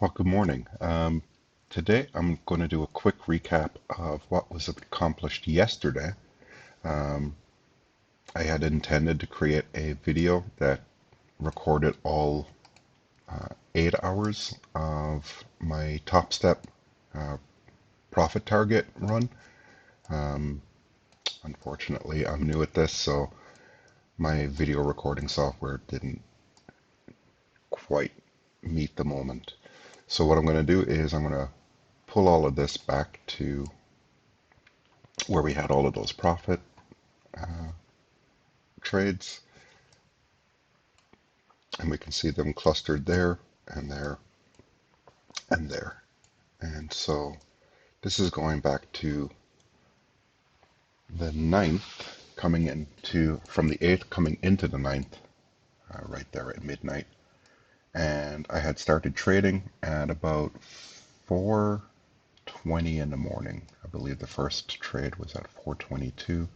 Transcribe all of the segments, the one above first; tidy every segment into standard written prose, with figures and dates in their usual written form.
Well, good morning. Today I'm going to do a quick recap of what was accomplished yesterday. Um, I had intended to create a video that recorded all 8 hours of my Topstep uh, profit target run. Um, Unfortunately, I'm new at this, so my video recording software didn't quite meet the moment. So what I'm going to do is I'm going to pull all of this back to where we had all of those profit uh, trades, and we can see them clustered there and there and there. And so this is going back to the ninth, coming into from the 8th coming into the ninth, right there at midnight. And I had started trading at about 4:20 in the morning. I believe the first trade was at 4:22,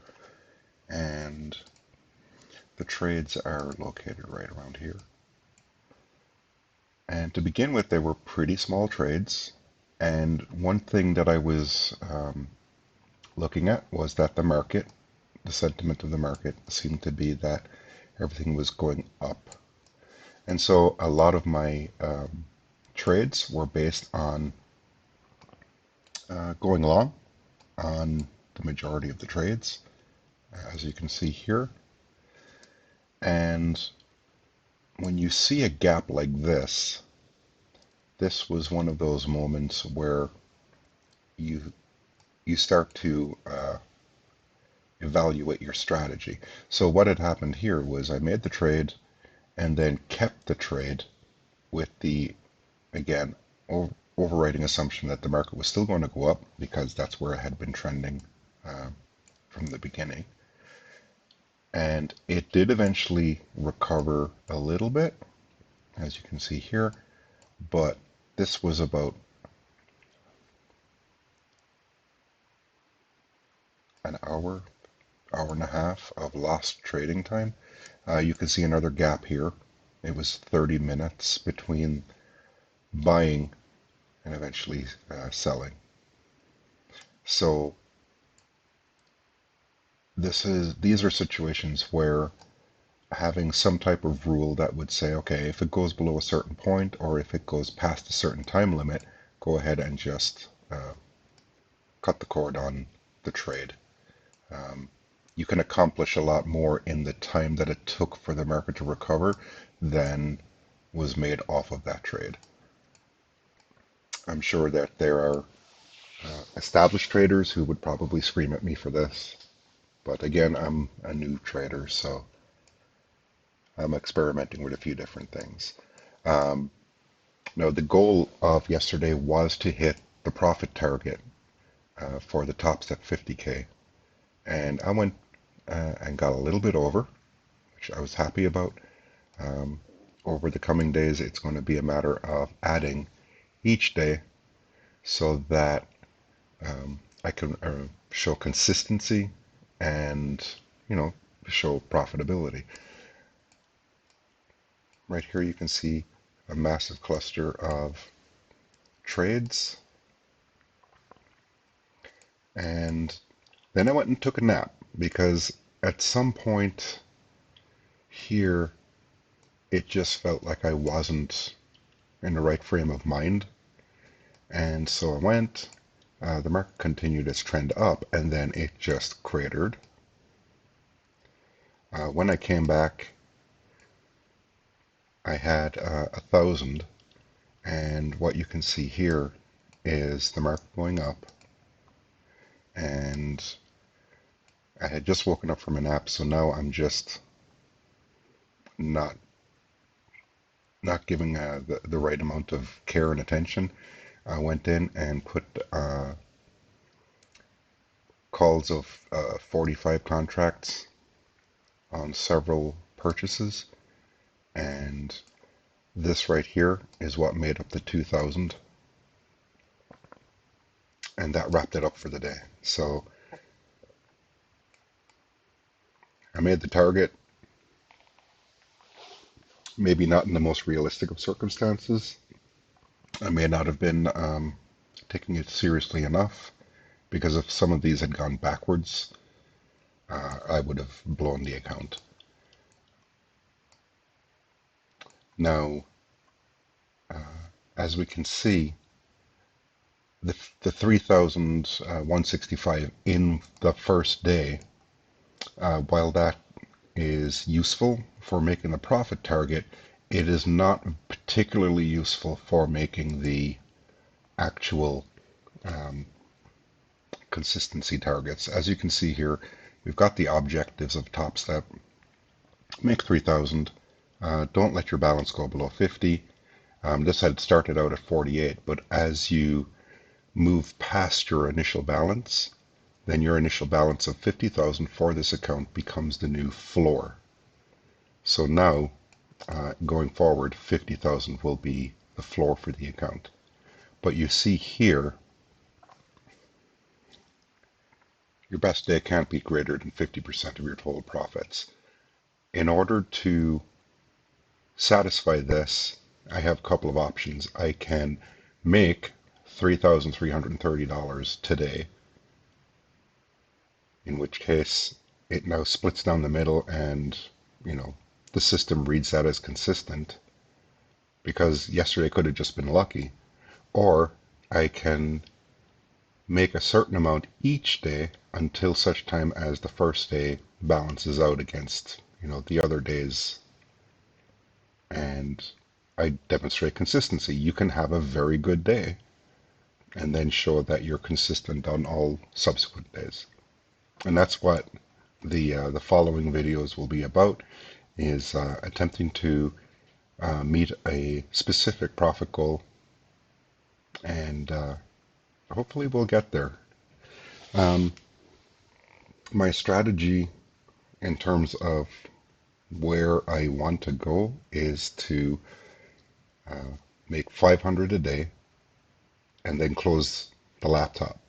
and the trades are located right around here. And to begin with, they were pretty small trades. And one thing that I was looking at was that the sentiment of the market seemed to be that everything was going up. And so a lot of my trades were based on going long on the majority of the trades, as you can see here. And when you see a gap like this was one of those moments where you you start to evaluate your strategy. So what had happened here was I made the trade and then kept the trade with the, again, overriding assumption that the market was still going to go up because that's where it had been trending uh, from the beginning. And it did eventually recover a little bit, as you can see here, but this was about an hour and a half of lost trading time. You can see another gap here. It was 30 minutes between buying and eventually selling. So these are situations where having some type of rule that would say, okay, if it goes below a certain point or if it goes past a certain time limit, go ahead and just cut the cord on the trade. Um, you can accomplish a lot more in the time that it took for the market to recover than was made off of that trade. I'm sure that there are established traders who would probably scream at me for this, but again, I'm a new trader, so I'm experimenting with a few different things. Um, no, the goal of yesterday was to hit the profit target for the Topstep 50K, and I went and got a little bit over, which I was happy about. Um, Over the coming days, it's going to be a matter of adding each day so that I can show consistency and, you know, show profitability. Right here, you can see a massive cluster of trades. And then I went and took a nap because at some point here, it just felt like I wasn't in the right frame of mind. And so I went, the market continued its trend up, and then it just cratered. When I came back, I had 1,000, and what you can see here is the market going up, and I had just woken up from a nap, so now I'm just not not giving the right amount of care and attention. I went in and put calls of 45 contracts on several purchases, and this right here is what made up the 2,000, and that wrapped it up for the day. So I made the target, maybe not in the most realistic of circumstances, I may not have been taking it seriously enough because if some of these had gone backwards, I would have blown the account. Now, as we can see, the 3,165 in the first day, while that is useful for making the profit target, it is not particularly useful for making the actual um, consistency targets. As you can see here, we've got the objectives of Topstep. Make 3,000. Don't let your balance go below 50. This had started out at 48, but as you move past your initial balance, then your initial balance of 50,000 for this account becomes the new floor. So now, going forward, 50,000 will be the floor for the account. But you see here, your best day can't be greater than 50% of your total profits. In order to satisfy this, I have a couple of options. I can make $3,330 today, in which case it now splits down the middle and, you know, the system reads that as consistent because yesterday could have just been lucky. Or I can make a certain amount each day until such time as the first day balances out against, you know, the other days, and I demonstrate consistency. You can have a very good day and then show that you're consistent on all subsequent days. And that's what the following videos will be about, is attempting to meet a specific profit goal, and hopefully we'll get there. Um, my strategy in terms of where I want to go is to make 500 a day and then close the laptop,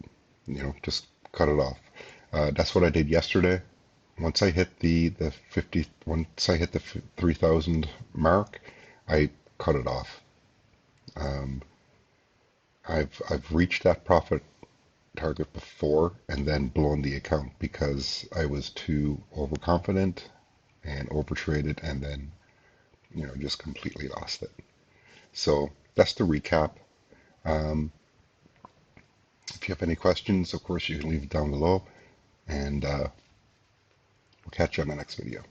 you know, just cut it off. That's what I did yesterday. Once I hit the 50, once I hit the 3,000 mark, I cut it off. Um, I've reached that profit target before and then blown the account because I was too overconfident and overtraded, and then, you know, just completely lost it. So that's the recap. Um, if you have any questions, of course, you can leave it down below, and we'll catch you on the next video.